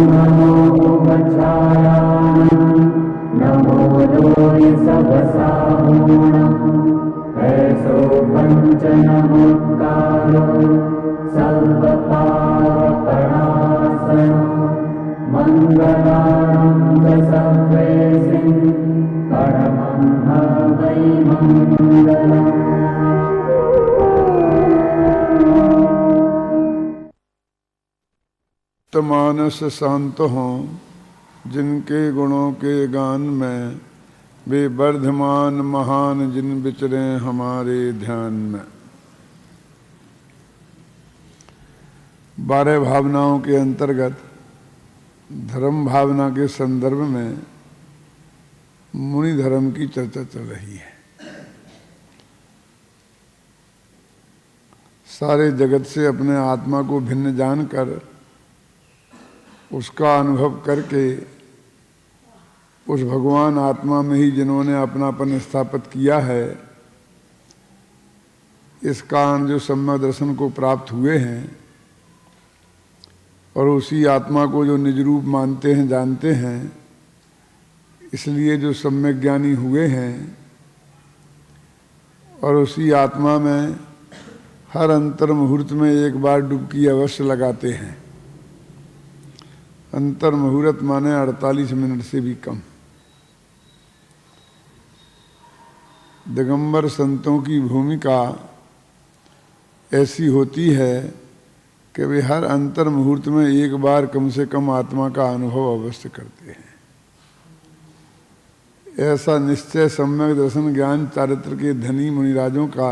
नमो लोय सबसाहूणम् ऐसो पंचनमुत्तारो सर्वपापप्रणाशनो मंगलानं सर्वेसिं परमं वै मंगलम्। तो मानस शांत हों जिनके गुणों के गान में, वे वर्धमान महान जिन विचरे हमारे ध्यान में। 12 भावनाओं के अंतर्गत धर्म भावना के संदर्भ में मुनि धर्म की चर्चा चल रही है। सारे जगत से अपने आत्मा को भिन्न जानकर उसका अनुभव करके उस भगवान आत्मा में ही जिन्होंने अपनापन स्थापित किया है, इस कारण जो सम्यक दर्शन को प्राप्त हुए हैं और उसी आत्मा को जो निज रूप मानते हैं, जानते हैं, इसलिए जो सम्यक ज्ञानी हुए हैं और उसी आत्मा में हर अंतर मुहूर्त में एक बार डुबकी अवश्य लगाते हैं। अंतर मुहूर्त माने 48 मिनट से भी कम। दिगंबर संतों की भूमिका ऐसी होती है कि वे हर अंतर मुहूर्त में एक बार कम से कम आत्मा का अनुभव अवश्य करते हैं। ऐसा निश्चय सम्यक दर्शन ज्ञान चारित्र के धनी मुनिराजों का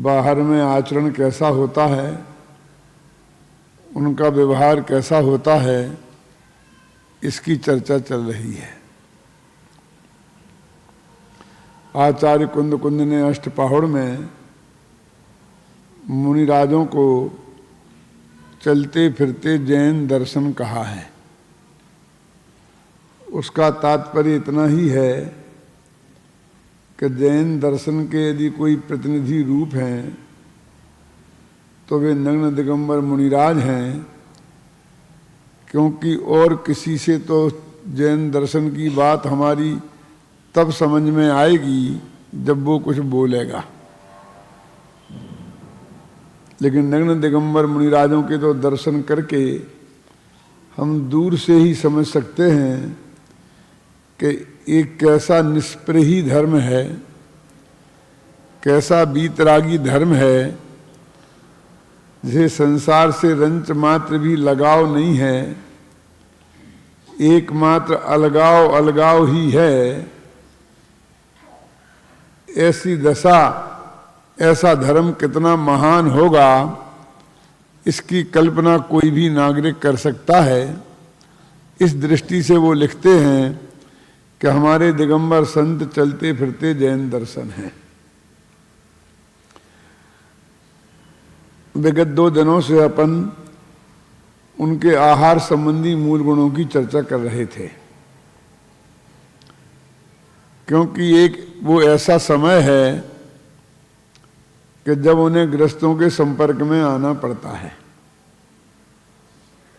बाहर में आचरण कैसा होता है, उनका व्यवहार कैसा होता है, इसकी चर्चा चल रही है। आचार्य कुंद कुंद ने अष्टपहड़ में मुनिराजों को चलते फिरते जैन दर्शन कहा है। उसका तात्पर्य इतना ही है कि जैन दर्शन के यदि कोई प्रतिनिधि रूप हैं तो वे नग्न दिगंबर मुनिराज हैं, क्योंकि और किसी से तो जैन दर्शन की बात हमारी तब समझ में आएगी जब वो कुछ बोलेगा, लेकिन नग्न दिगंबर मुनिराजों के तो दर्शन करके हम दूर से ही समझ सकते हैं कि एक कैसा निष्प्रही धर्म है, कैसा बीतरागी धर्म है, जिसे संसार से रंच मात्र भी लगाव नहीं है, एकमात्र अलगाव अलगाव ही है। ऐसी दशा, ऐसा धर्म कितना महान होगा, इसकी कल्पना कोई भी नागरिक कर सकता है। इस दृष्टि से वो लिखते हैं कि हमारे दिगंबर संत चलते फिरते जैन दर्शन हैं। विगत 2 दिनों से अपन उनके आहार संबंधी मूल गुणों की चर्चा कर रहे थे, क्योंकि एक वो ऐसा समय है कि जब उन्हें गृहस्थों के संपर्क में आना पड़ता है।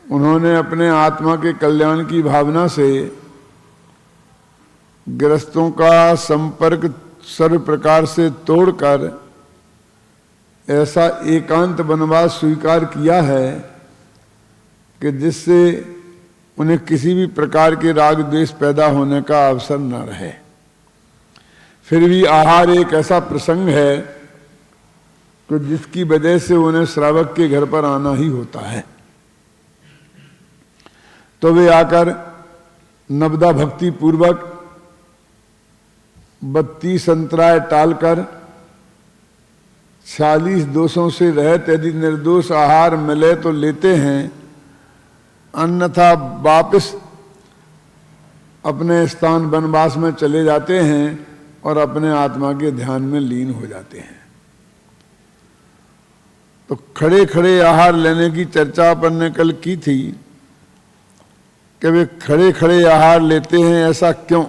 उन्होंने अपने आत्मा के कल्याण की भावना से गृहस्थों का संपर्क सर्व प्रकार से तोड़कर ऐसा एकांत वनवास स्वीकार किया है कि जिससे उन्हें किसी भी प्रकार के राग द्वेष पैदा होने का अवसर न रहे। फिर भी आहार एक ऐसा प्रसंग है कि जिसकी वजह से उन्हें श्रावक के घर पर आना ही होता है। तो वे आकर नवदा भक्ति पूर्वक 32 अंतराय टालकर 46 दोषों से रहित यदि निर्दोष आहार मिले तो लेते हैं, अन्यथा वापस अपने स्थान वनवास में चले जाते हैं और अपने आत्मा के ध्यान में लीन हो जाते हैं। तो खड़े खड़े आहार लेने की चर्चा अपन ने कल की थी कि वे खड़े खड़े आहार लेते हैं। ऐसा क्यों?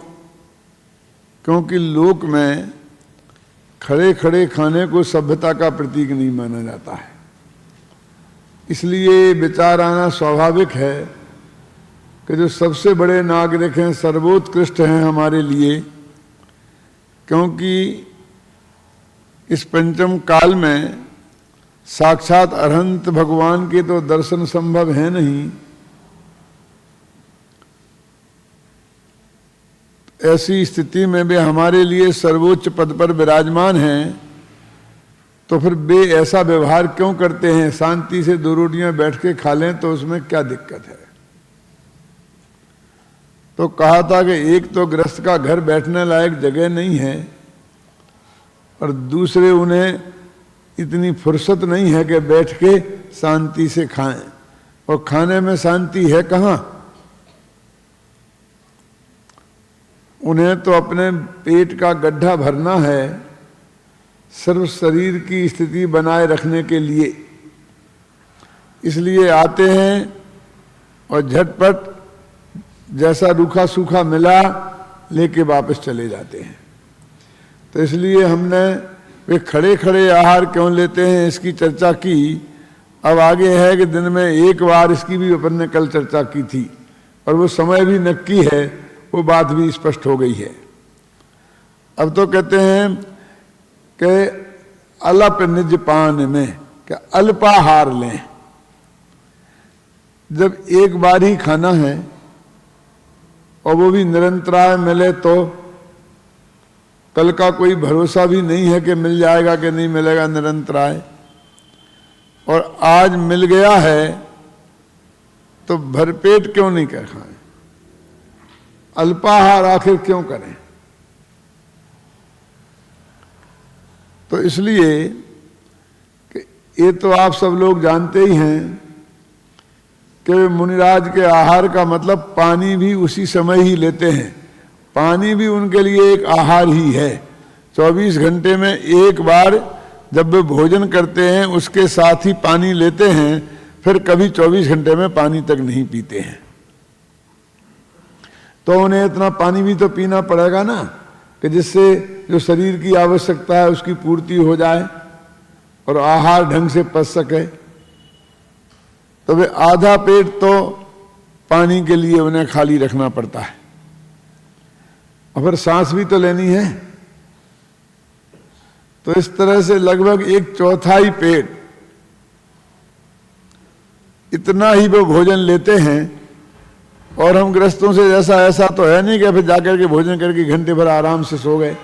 क्योंकि लोक में खड़े खड़े खाने को सभ्यता का प्रतीक नहीं माना जाता है। इसलिए विचार आना स्वाभाविक है कि जो सबसे बड़े नागरिक हैं, सर्वोत्कृष्ट हैं हमारे लिए, क्योंकि इस पंचम काल में साक्षात अरहंत भगवान के तो दर्शन संभव है नहीं। ऐसी स्थिति में वे हमारे लिए सर्वोच्च पद पर विराजमान हैं, तो फिर वे ऐसा व्यवहार क्यों करते हैं? शांति से 2 रोटियां बैठ के खा लें तो उसमें क्या दिक्कत है? तो कहा था कि एक तो गृहस्थ का घर बैठने लायक जगह नहीं है, और दूसरे उन्हें इतनी फुर्सत नहीं है कि बैठ के शांति से खाएं, और खाने में शांति है कहाँ? उन्हें तो अपने पेट का गड्ढा भरना है सिर्फ शरीर की स्थिति बनाए रखने के लिए। इसलिए आते हैं और झटपट जैसा रूखा सूखा मिला लेके वापस चले जाते हैं। तो इसलिए हमने वे खड़े खड़े आहार क्यों लेते हैं इसकी चर्चा की। अब आगे है कि दिन में एक बार, इसकी भी अपन ने कल चर्चा की थी, और वो समय भी नक्की है, वो बात भी स्पष्ट हो गई है। अब तो कहते हैं कि अल्प निज पान में, कि अल्पाहार लें। जब एक बार ही खाना है और वो भी निरंतराय मिले, तो कल का कोई भरोसा भी नहीं है कि मिल जाएगा कि नहीं मिलेगा निरंतराय। और आज मिल गया है तो भरपेट क्यों नहीं कर खाएं? अल्पाहार आखिर क्यों करें? तो इसलिए कि ये तो आप सब लोग जानते ही हैं कि मुनिराज के आहार का मतलब पानी भी उसी समय ही लेते हैं। पानी भी उनके लिए एक आहार ही है। 24 घंटे में एक बार जब वे भोजन करते हैं उसके साथ ही पानी लेते हैं, फिर कभी 24 घंटे में पानी तक नहीं पीते हैं। तो उन्हें इतना पानी भी तो पीना पड़ेगा ना, कि जिससे जो शरीर की आवश्यकता है उसकी पूर्ति हो जाए और आहार ढंग से पच सके। तो वे आधा पेट तो पानी के लिए उन्हें खाली रखना पड़ता है, और फिर सांस भी तो लेनी है। तो इस तरह से लगभग 1/4 पेट इतना ही वो भोजन लेते हैं। और हम गृहस्थों से ऐसा तो है नहीं कि फिर जाकर के भोजन करके घंटे भर आराम से सो गए।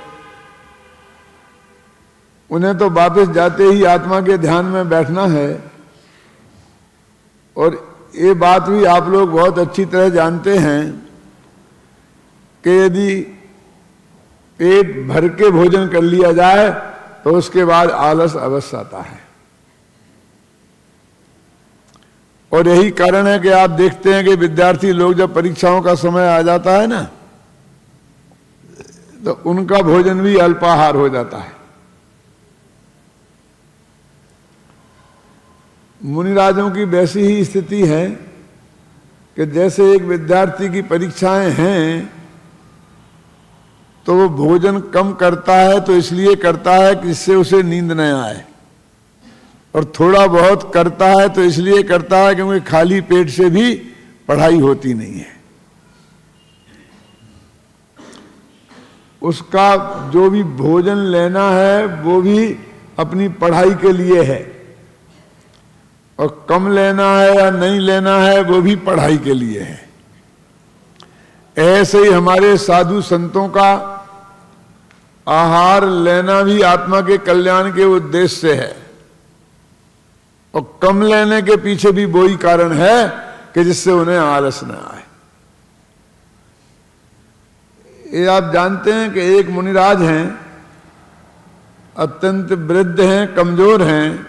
उन्हें तो वापस जाते ही आत्मा के ध्यान में बैठना है। और ये बात भी आप लोग बहुत अच्छी तरह जानते हैं कि यदि पेट भर के भोजन कर लिया जाए तो उसके बाद आलस अवश्य आता है। और यही कारण है कि आप देखते हैं कि विद्यार्थी लोग जब परीक्षाओं का समय आ जाता है ना, तो उनका भोजन भी अल्पाहार हो जाता है। मुनिराजों की वैसी ही स्थिति है कि जैसे एक विद्यार्थी की परीक्षाएं हैं तो वो भोजन कम करता है, तो इसलिए करता है कि इससे उसे नींद न आए, और थोड़ा बहुत करता है तो इसलिए करता है क्योंकि खाली पेट से भी पढ़ाई होती नहीं है। उसका जो भी भोजन लेना है वो भी अपनी पढ़ाई के लिए है, और कम लेना है या नहीं लेना है वो भी पढ़ाई के लिए है। ऐसे ही हमारे साधु संतों का आहार लेना भी आत्मा के कल्याण के उद्देश्य से है, और कम लेने के पीछे भी वही कारण है कि जिससे उन्हें आलस न आए। ये आप जानते हैं कि एक मुनिराज हैं, अत्यंत वृद्ध हैं, कमजोर हैं,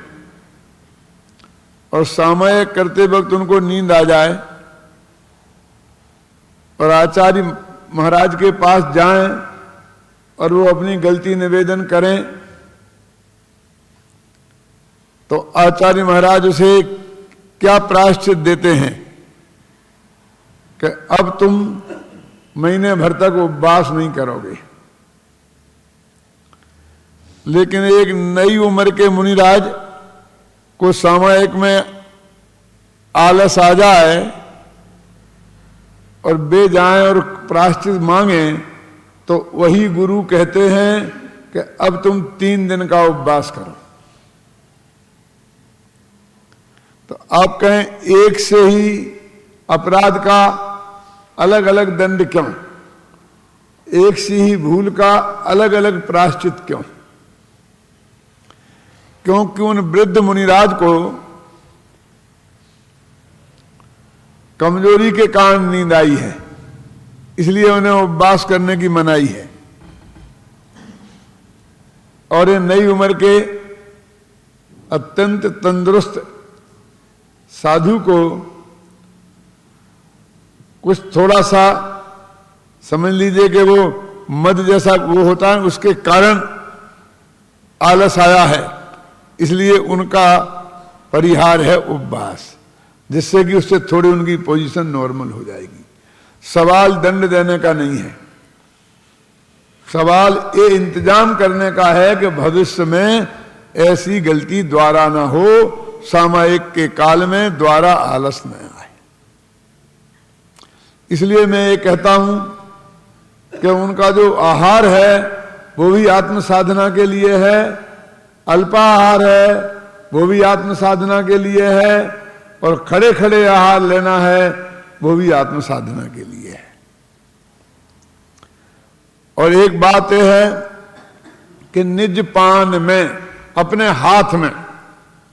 और सामयिक करते वक्त उनको नींद आ जाए और आचार्य महाराज के पास जाएं और वो अपनी गलती निवेदन करें, तो आचार्य महाराज उसे क्या प्रायश्चित देते हैं कि अब तुम महीने भर तक उपवास नहीं करोगे। लेकिन एक नई उम्र के मुनिराज को सामयिक में आलस आ जाए और बे जाएं और प्रायश्चित मांगे, तो वही गुरु कहते हैं कि अब तुम 3 दिन का उपवास करो। तो आप कहें एक से ही अपराध का अलग अलग दंड क्यों, एक सी ही भूल का अलग अलग प्रायश्चित क्यों? क्योंकि उन वृद्ध मुनिराज को कमजोरी के कारण नींद आई है, इसलिए उन्हें उपवास करने की मनाही है। और ये नई उम्र के अत्यंत तंदुरुस्त साधु को कुछ थोड़ा सा समझ लीजिए कि वो मद जैसा वो होता है, उसके कारण आलस आया है, इसलिए उनका परिहार है उपवास, जिससे कि उससे थोड़ी उनकी पोजीशन नॉर्मल हो जाएगी। सवाल दंड देने का नहीं है, सवाल ये इंतजाम करने का है कि भविष्य में ऐसी गलती द्वारा ना हो, सामयिक के काल में द्वारा आलस न आए। इसलिए मैं ये कहता हूं कि उनका जो आहार है वो भी आत्म साधना के लिए है, अल्पाहार है वो भी आत्म साधना के लिए है, और खड़े खड़े आहार लेना है वो भी आत्म साधना के लिए है। और एक बात यह है कि निज पान में, अपने हाथ में,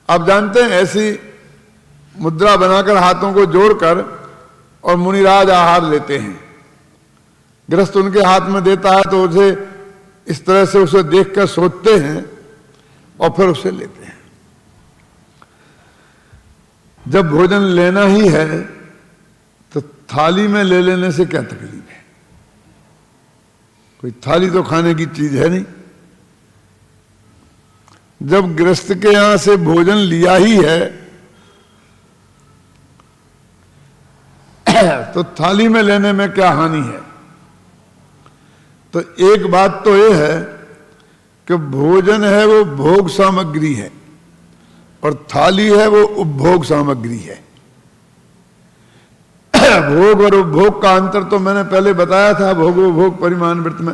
आप जानते हैं ऐसी मुद्रा बनाकर हाथों को जोड़कर और मुनिराज आहार लेते हैं। गृहस्थ उनके हाथ में देता है तो उसे इस तरह से उसे देखकर सोचते हैं और फिर उसे लेते हैं। जब भोजन लेना ही है तो थाली में ले लेने से क्या तकलीफ है? कोई थाली तो खाने की चीज है नहीं। जब गृहस्थ के यहां से भोजन लिया ही है तो थाली में लेने में क्या हानि है? तो एक बात तो यह है कि भोजन है वो भोग सामग्री है और थाली है वो उपभोग सामग्री है। भोग और उपभोग का अंतर तो मैंने पहले बताया था, भोग उपभोग परिमाण वृत्त में।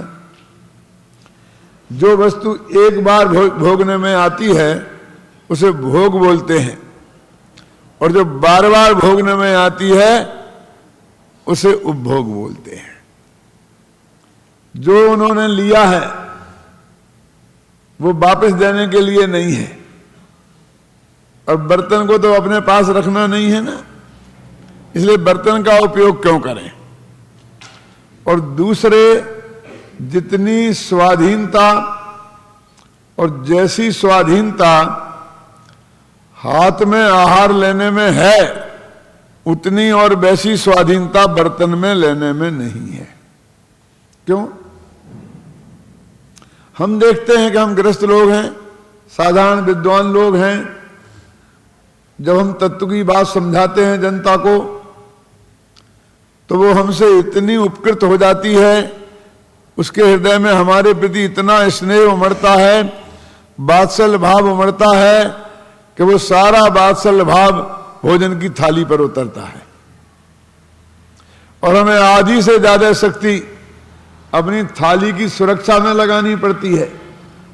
जो वस्तु एक बार भोगने में आती है उसे भोग बोलते हैं, और जो बार बार भोगने में आती है उसे उपभोग बोलते हैं। जो उन्होंने लिया है वो वापस देने के लिए नहीं है, और बर्तन को तो अपने पास रखना नहीं है ना, इसलिए बर्तन का उपयोग क्यों करें? और दूसरे, जितनी स्वाधीनता और जैसी स्वाधीनता हाथ में आहार लेने में है, उतनी और वैसी स्वाधीनता बर्तन में लेने में नहीं है। क्यों? हम देखते हैं कि हम गृहस्थ लोग हैं, साधारण विद्वान लोग हैं, जब हम तत्व की बात समझाते हैं जनता को तो वो हमसे इतनी उपकृत हो जाती है, उसके हृदय में हमारे प्रति इतना स्नेह उमड़ता है, वात्सल्य भाव उमड़ता है कि वो सारा वात्सल्य भाव भोजन की थाली पर उतरता है। और हमें आधी से ज्यादा शक्ति अपनी थाली की सुरक्षा में लगानी पड़ती है।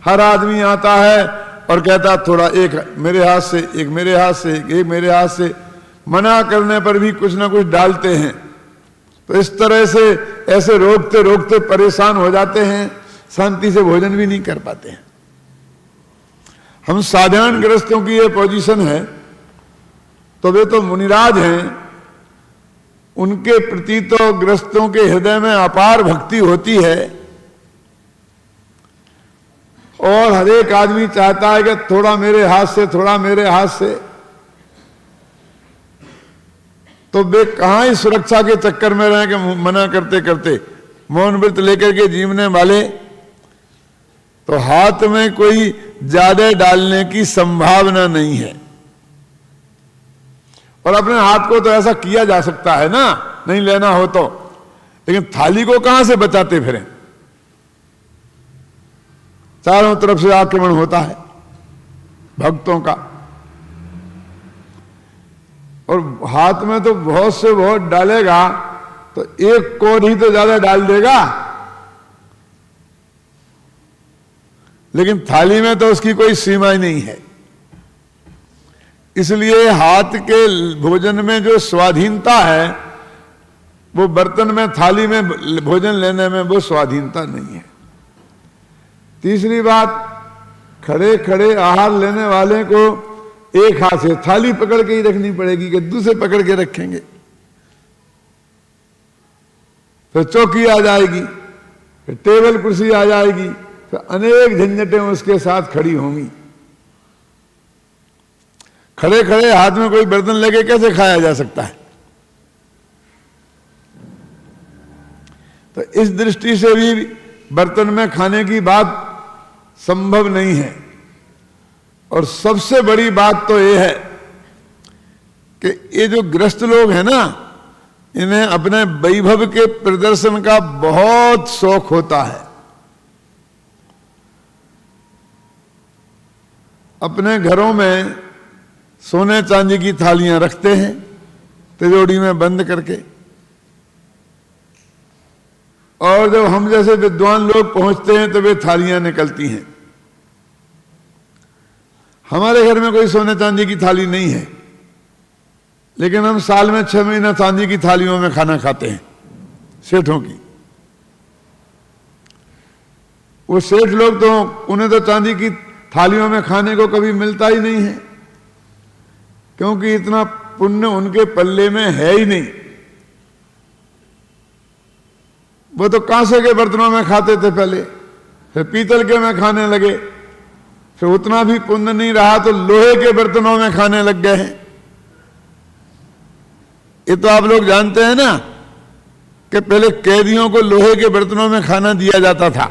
हर आदमी आता है और कहता थोड़ा, एक मेरे हाथ से, एक मेरे हाथ से, एक मेरे हाथ से, मना करने पर भी कुछ ना कुछ डालते हैं। तो इस तरह से ऐसे रोकते रोकते परेशान हो जाते हैं, शांति से भोजन भी नहीं कर पाते हैं। हम साधारण गृहस्थों की ये पोजीशन है, तो वे तो मुनिराज हैं, उनके प्रति तो गृहस्थों के हृदय में अपार भक्ति होती है, और हर एक आदमी चाहता है कि थोड़ा मेरे हाथ से, थोड़ा मेरे हाथ से। तो वे कहां ही सुरक्षा के चक्कर में रहे कि मना करते करते, मौन व्रत लेकर के जीवने वाले तो हाथ में कोई ज्यादा डालने की संभावना नहीं है। और अपने हाथ को तो ऐसा किया जा सकता है ना, नहीं लेना हो तो, लेकिन थाली को कहां से बचाते फिरें? चारों तरफ से आक्रमण होता है भक्तों का। और हाथ में तो बहुत से बहुत डालेगा तो एक कोर ही तो ज्यादा डाल देगा, लेकिन थाली में तो उसकी कोई सीमा ही नहीं है। इसलिए हाथ के भोजन में जो स्वाधीनता है वो बर्तन में, थाली में भोजन लेने में वो स्वाधीनता नहीं है। तीसरी बात, खड़े खड़े आहार लेने वाले को एक हाथ से थाली पकड़ के ही रखनी पड़ेगी कि दूसरे पकड़ के रखेंगे, फिर चौकी आ जाएगी, फिर टेबल कुर्सी आ जाएगी, फिर अनेक झंझटें उसके साथ खड़ी होंगी। खड़े खड़े हाथ में कोई बर्तन लेके कैसे खाया जा सकता है? तो इस दृष्टि से भी बर्तन में खाने की बात संभव नहीं है। और सबसे बड़ी बात तो यह है कि ये जो ग्रस्त लोग हैं ना, इन्हें अपने वैभव के प्रदर्शन का बहुत शौक होता है। अपने घरों में सोने चांदी की थालियां रखते हैं तिजोरी में बंद करके, और जब हम जैसे विद्वान लोग पहुंचते हैं तो वे थालियां निकलती हैं। हमारे घर में कोई सोने चांदी की थाली नहीं है, लेकिन हम साल में 6 महीना चांदी की थालियों में खाना खाते हैं, सेठों की। वो सेठ लोग तो, उन्हें तो चांदी की थालियों में खाने को कभी मिलता ही नहीं है, क्योंकि इतना पुण्य उनके पल्ले में है ही नहीं। वो तो कांसे के बर्तनों में खाते थे पहले, फिर पीतल के में खाने लगे, फिर उतना भी पुण्य नहीं रहा तो लोहे के बर्तनों में खाने लग गए हैं। ये तो आप लोग जानते हैं ना कि पहले कैदियों को लोहे के बर्तनों में खाना दिया जाता था।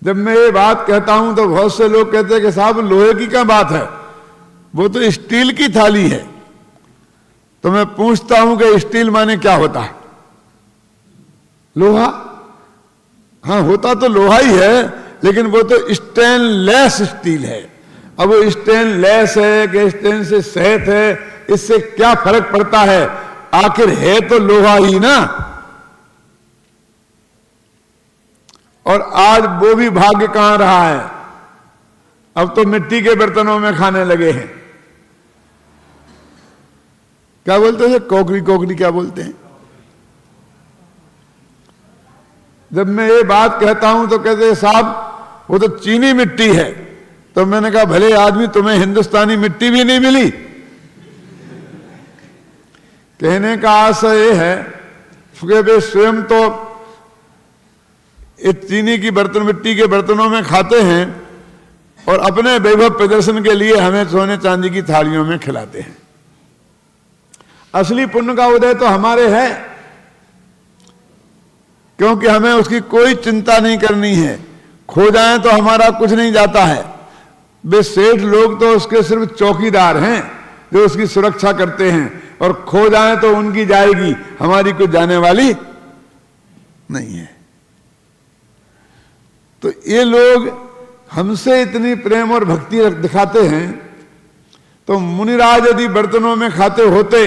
जब मैं ये बात कहता हूं तो बहुत से लोग कहते हैं कि साहब लोहे की क्या बात है, वो तो स्टील की थाली है। तो मैं पूछता हूं कि स्टील माने क्या होता है? लोहा? हाँ, होता तो लोहा ही है, लेकिन वो तो स्टेनलेस स्टील है। अब वो स्टेनलेस है कि स्टेन से सहित है, इससे क्या फर्क पड़ता है? आखिर है तो लोहा ही ना। और आज वो भी भाग्य कहां रहा है, अब तो मिट्टी के बर्तनों में खाने लगे हैं। क्या बोलते हैं? कोकरी कोकरी क्या बोलते हैं? जब मैं ये बात कहता हूं तो कहते हैं साहब वो तो चीनी मिट्टी है। तो मैंने कहा भले आदमी, तुम्हें हिंदुस्तानी मिट्टी भी नहीं मिली? कहने का आशय यह है कि वे स्वयं तो इस चीनी की बर्तन, मिट्टी के बर्तनों में खाते हैं और अपने वैभव प्रदर्शन के लिए हमें सोने चांदी की थालियों में खिलाते हैं। असली पुण्य का उदय तो हमारे है, क्योंकि हमें उसकी कोई चिंता नहीं करनी है। खो जाए तो हमारा कुछ नहीं जाता है। वे सेठ लोग तो उसके सिर्फ चौकीदार हैं जो उसकी सुरक्षा करते हैं, और खो जाए तो उनकी जाएगी, हमारी कुछ जाने वाली नहीं है। तो ये लोग हमसे इतनी प्रेम और भक्ति दिखाते हैं, तो मुनिराज यदि बर्तनों में खाते होते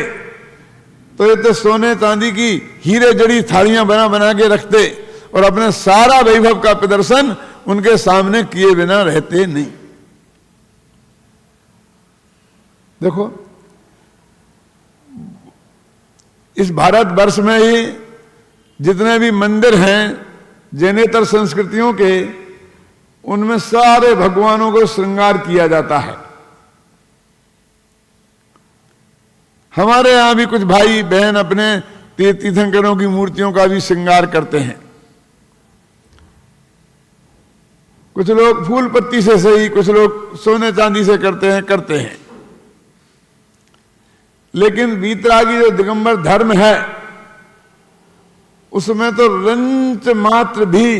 तो ये तो सोने चांदी की हीरे जड़ी थालियां बना बना के रखते और अपने सारा वैभव का प्रदर्शन उनके सामने किए बिना रहते नहीं। देखो, इस भारतवर्ष में ही जितने भी मंदिर हैं जैनेतर संस्कृतियों के, उनमें सारे भगवानों को श्रृंगार किया जाता है। हमारे यहां भी कुछ भाई बहन अपने तीर्थंकरों की मूर्तियों का भी श्रृंगार करते हैं। कुछ लोग फूल पत्ती से सही, कुछ लोग सोने चांदी से करते हैं। लेकिन वीतरागी जो दिगंबर धर्म है, उसमें तो रंच मात्र भी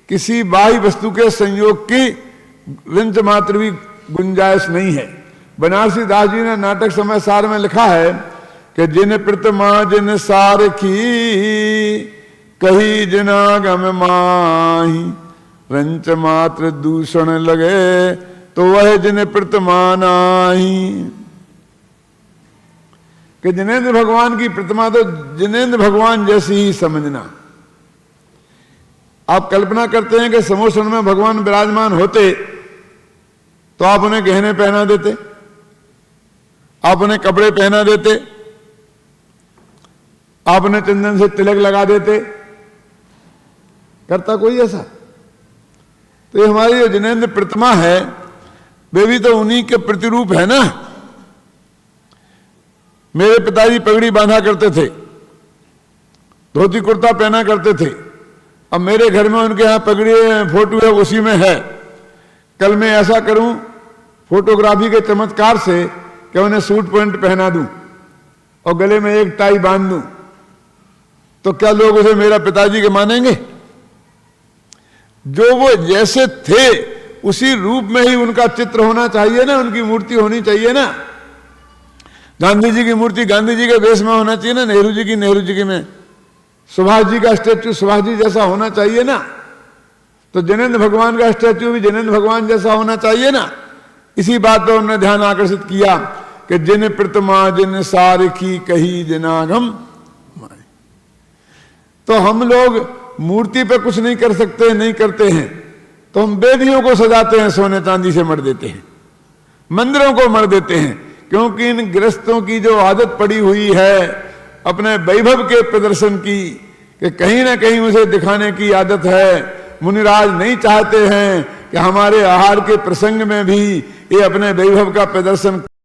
किसी बाह्य वस्तु के संयोग की रंच मात्र भी गुंजाइश नहीं है। बनारसी दास जी ने नाटक समय सार में लिखा है कि जिन प्रतिमा जिन सारखी कही जिनागम माही, रंच मात्र दूषण लगे तो वह जिन्हें प्रतिमा नाही। कि जिनेंद्र भगवान की प्रतिमा तो जिनेंद्र भगवान जैसी ही समझना। आप कल्पना करते हैं कि समोसन में भगवान विराजमान होते तो आप उन्हें गहने पहना देते, आप उन्हें कपड़े पहना देते, आप उन्हें चंदन से तिलक लगा देते, करता कोई ऐसा? तो ये हमारी जो जिनेंद्र प्रतिमा है वे भी तो उन्हीं के प्रतिरूप है ना। मेरे पिताजी पगड़ी बांधा करते थे, धोती कुर्ता पहना करते थे। अब मेरे घर में उनके यहाँ पगड़ी फोटो है, उसी में है। कल मैं ऐसा करूं फोटोग्राफी के चमत्कार से कि उन्हें सूट पैंट पहना दूं और गले में एक टाई बांध दूं, तो क्या लोग उसे मेरा पिताजी के मानेंगे? जो वो जैसे थे उसी रूप में ही उनका चित्र होना चाहिए ना, उनकी मूर्ति होनी चाहिए ना। गांधी जी की मूर्ति गांधी जी के वेश में होना चाहिए ना, नेहरू जी की नेहरू जी की में, सुभाष जी का स्टैच्यू सुभाष जी जैसा होना चाहिए ना। तो जिनेंद्र भगवान का स्टैच्यू भी जिनेंद्र भगवान जैसा होना चाहिए ना। इसी बात पर उन्होंने ध्यान आकर्षित किया कि जिन प्रतिमा जिन सारखी कही जिनागम। तो हम लोग मूर्ति पे कुछ नहीं कर सकते, नहीं करते हैं, तो हम वेदियों को सजाते हैं, सोने चांदी से मर देते हैं, मंदिरों को मर देते हैं, क्योंकि इन गृहस्थों की जो आदत पड़ी हुई है अपने वैभव के प्रदर्शन की, कि कहीं ना कहीं उसे दिखाने की आदत है। मुनिराज नहीं चाहते हैं कि हमारे आहार के प्रसंग में भी ये अपने वैभव का प्रदर्शन